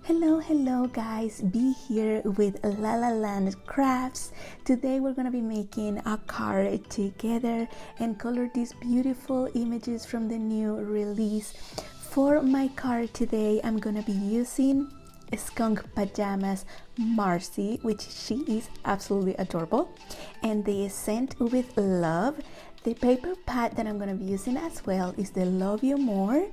Hello guys, be here with La La Land Crafts. Today we're gonna be making a card together and color these beautiful images from the new release. For my card today, I'm gonna be using Skunk Pajamas MARCI, which she is absolutely adorable, and the Scent with Love. The paper pad that I'm gonna be using as well is the Love You More.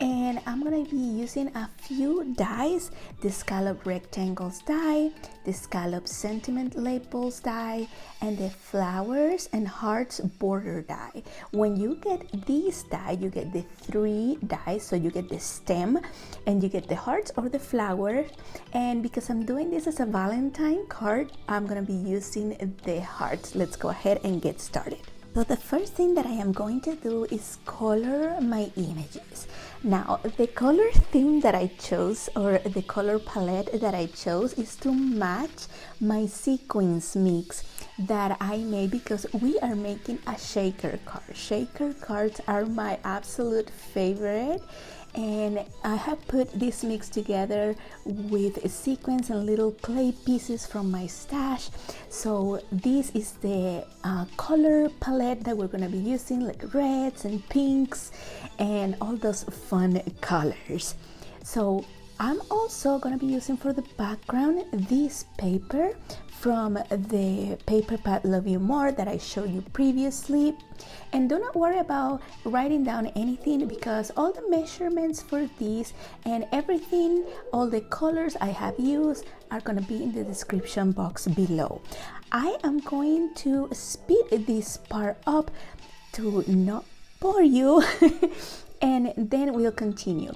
And I'm gonna be using a few dies, the scallop rectangles die, the scallop sentiment labels die, and the flowers and hearts border die. When you get these die, you get the 3 dies, so you get the stem and you get the hearts or the flowers. And because I'm doing this as a Valentine card, I'm gonna be using the hearts. Let's go ahead and get started. So the first thing that I am going to do is color my images. Now, the color theme that I chose, or the color palette that I chose, is to match my sequins mix that I made because we are making a shaker card. Shaker cards are my absolute favorite, and I have put this mix together with sequins and little clay pieces from my stash. So this is the color palette that we're going to be using, like reds and pinks and all those fun colors. So I'm also going to be using for the background this paper from the paper pad Love You More that I showed you previously. And do not worry about writing down anything because all the measurements for these and everything, all the colors I have used are going to be in the description box below. I am going to speed this part up to not bore you and then we'll continue.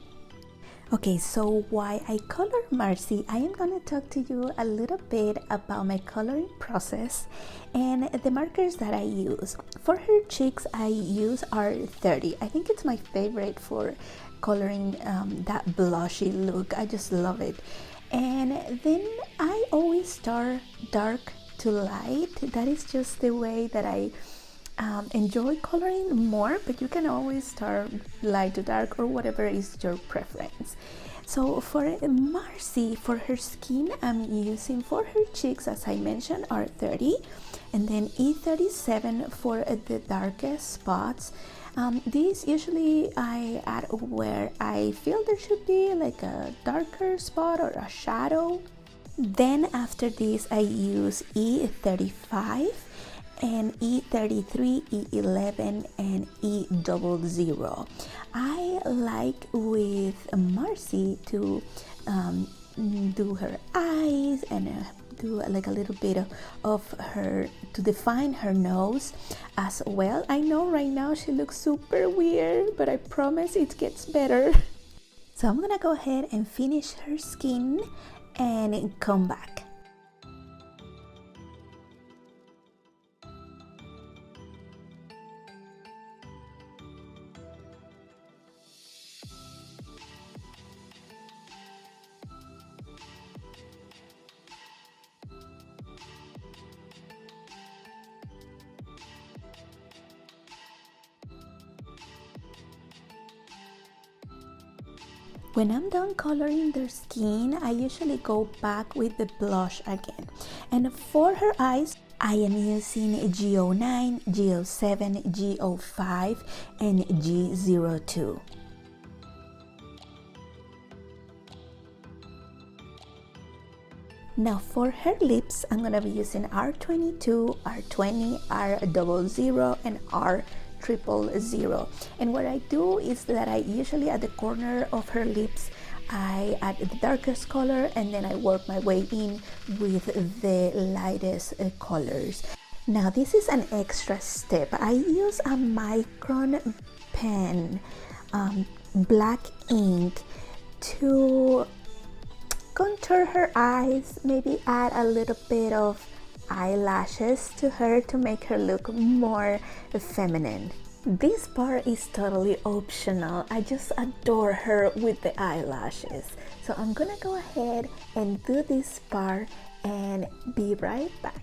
Okay, so while I color MARCI, I am going to talk to you a little bit about my coloring process and the markers that I use. For her cheeks, I use R30. I think it's my favorite for coloring that blushy look. I just love it. And then I always start dark to light. That is just the way that I enjoy coloring more, but you can always start light to dark or whatever is your preference. So for MARCI, for her skin, I'm using for her cheeks, as I mentioned, R30 and then E37 for the darkest spots. These usually I add where I feel there should be like a darker spot or a shadow. Then after this I use E35 and E33, E11 and E00. I like with MARCI to do her eyes and do like a little bit of her to define her nose as well. I know right now she looks super weird, but I promise it gets better. So I'm gonna go ahead and finish her skin and come back. When I'm done coloring their skin, I usually go back with the blush again. And for her eyes, I am using G09, G07, G05, and G02. Now for her lips, I'm going to be using R22, R20, R00, and R000. And what I do is that I usually at the corner of her lips I add the darkest color and then I work my way in with the lightest colors. Now this is an extra step. I use a micron pen, black ink, to contour her eyes, maybe add a little bit of eyelashes to her to make her look more feminine. This part is totally optional. I just adore her with the eyelashes. So I'm gonna go ahead and do this part and be right back.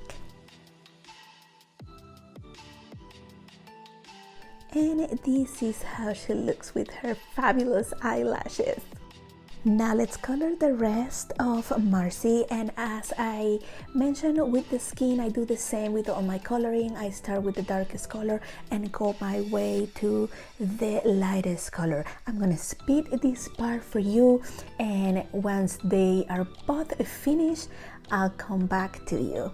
And this is how she looks with her fabulous eyelashes. Now let's color the rest of Marcy, and as I mentioned with the skin, I do the same with all my coloring. I start with the darkest color and go my way to the lightest color. I'm gonna speed this part for you, and once they are both finished, I'll come back to you.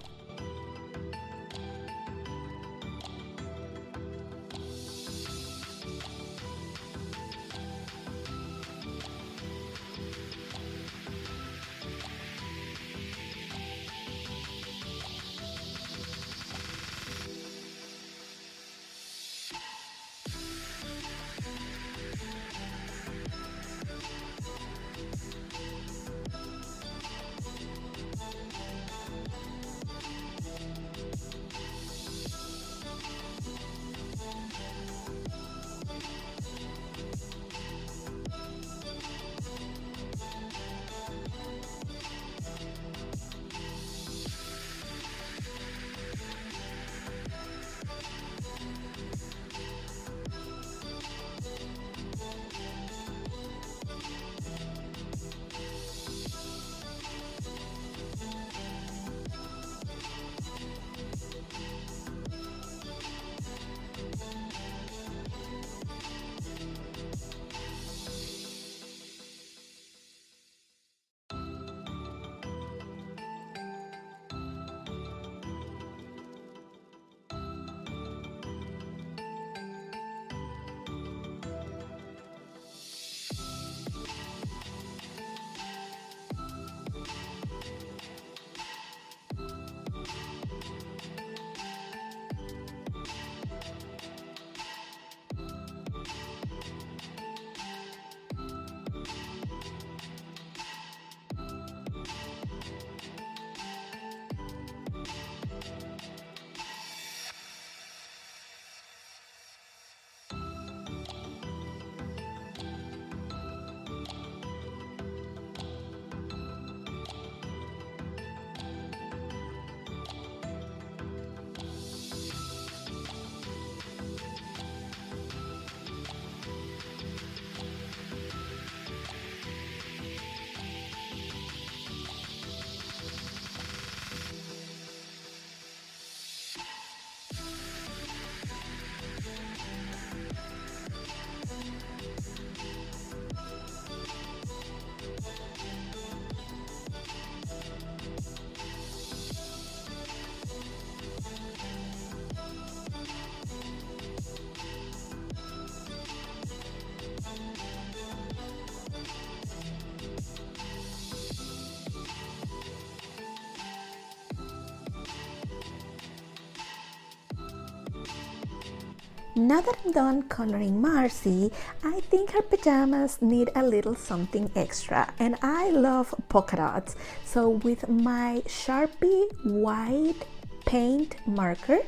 Now that I'm done coloring Marcy, I think her pajamas need a little something extra, and I love polka dots. So with my Sharpie white paint marker,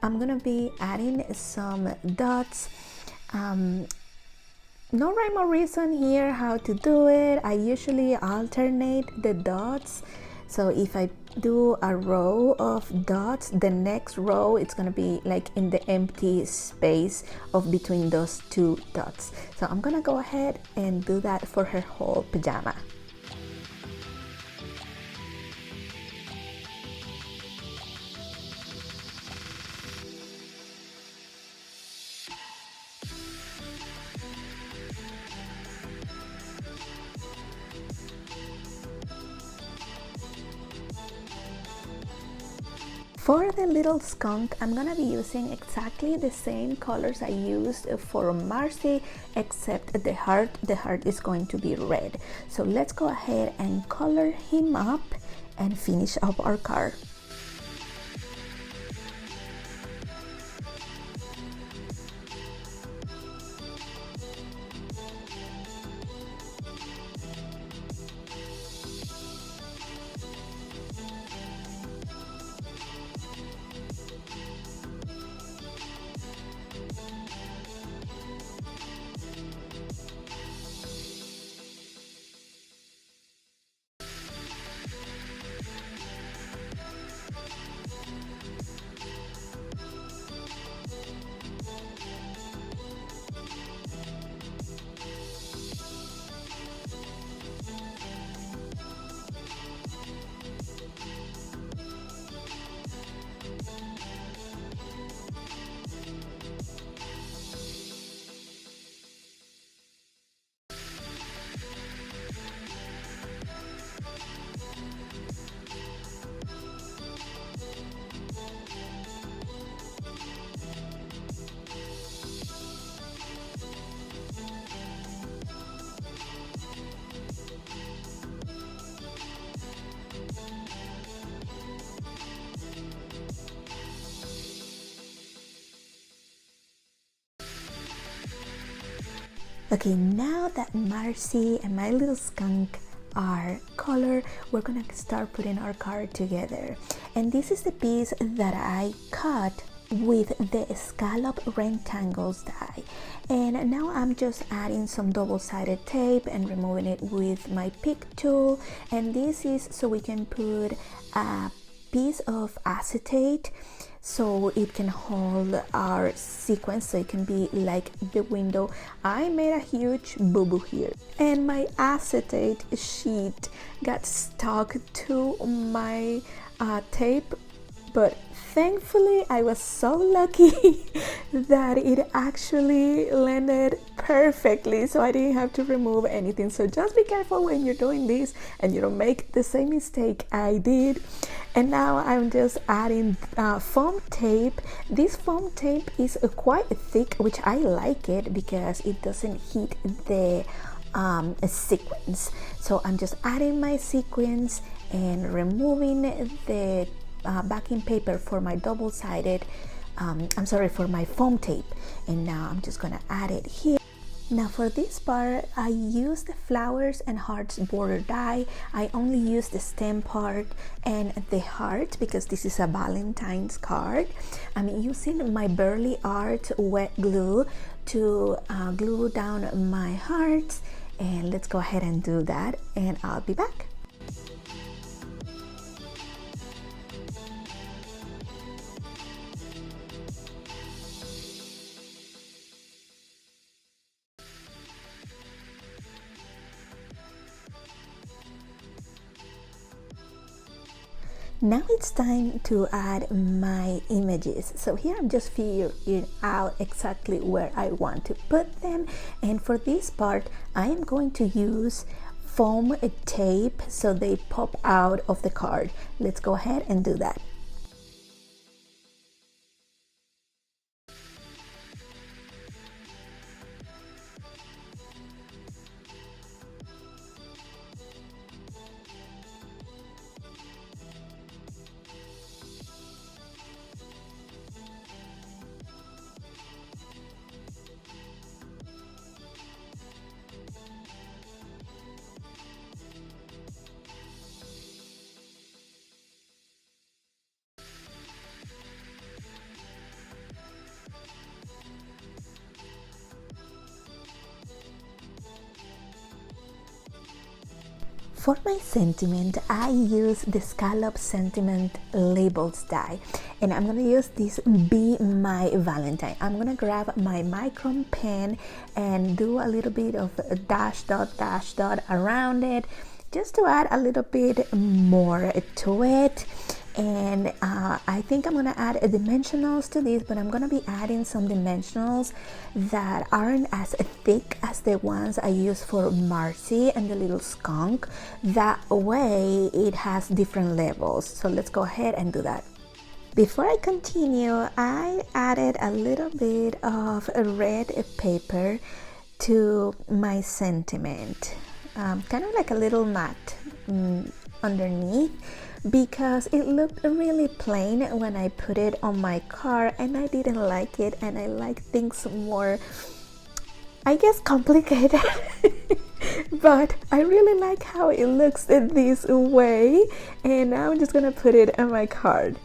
I'm gonna be adding some dots. No rhyme or reason here how to do it. I usually alternate the dots. So if I do a row of dots, the next row it's gonna be like in the empty space of between those two dots. So I'm gonna go ahead and do that for her whole pajama. For the little skunk, I'm gonna be using exactly the same colors I used for Marcy, except the heart. The heart is going to be red. So let's go ahead and color him up and finish up our car. Okay, now that Marcy and my little skunk are colored, we're gonna start putting our card together. And this is the piece that I cut with the scallop rectangles die. And now I'm just adding some double-sided tape and removing it with my pick tool. And this is so we can put a piece of acetate so it can hold our sequence, so it can be like the window. I made a huge boo-boo here, and my acetate sheet got stuck to my tape, but thankfully I was so lucky that it actually landed perfectly, so I didn't have to remove anything. So just be careful when you're doing this and you don't make the same mistake I did. And now I'm just adding foam tape. This foam tape is quite thick, which I like it because it doesn't hit the sequence. So I'm just adding my sequence and removing the backing paper for my double-sided for my foam tape. And now I'm just gonna add it here. Now for this part, I use the flowers and hearts border die. I only use the stem part and the heart because this is a Valentine's card. I'm using my Burley Art wet glue to glue down my hearts, and let's go ahead and do that, and I'll be back. Now it's time to add my images. So here I'm just figuring out exactly where I want to put them, and for this part I am going to use foam tape so they pop out of the card. Let's go ahead and do that. For my sentiment, I use the Scallop Sentiment Labels die, and I'm gonna use this Be My Valentine. I'm gonna grab my micron pen and do a little bit of a dash dot around it, just to add a little bit more to it. And I think I'm gonna add dimensionals to this, but I'm gonna be adding some dimensionals that aren't as thick as the ones I use for MARCI and the little skunk. That way it has different levels. So let's go ahead and do that. Before I continue, I added a little bit of red paper to my sentiment, kind of like a little mat underneath, because it looked really plain when I put it on my car, and I didn't like it, and I like things more, I guess, complicated. But I really like how it looks this way, and now I'm just gonna put it on my card.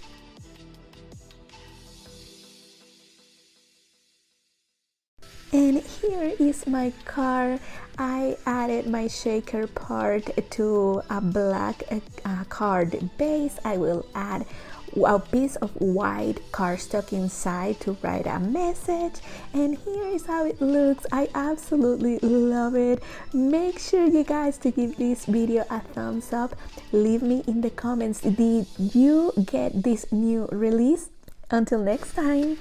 And here is my car. I added my shaker part to a black card base. I will add a piece of white cardstock inside to write a message, and here is how it looks. I absolutely love it. Make sure you guys to give this video a thumbs up. Leave me in the comments, did you get this new release? Until next time.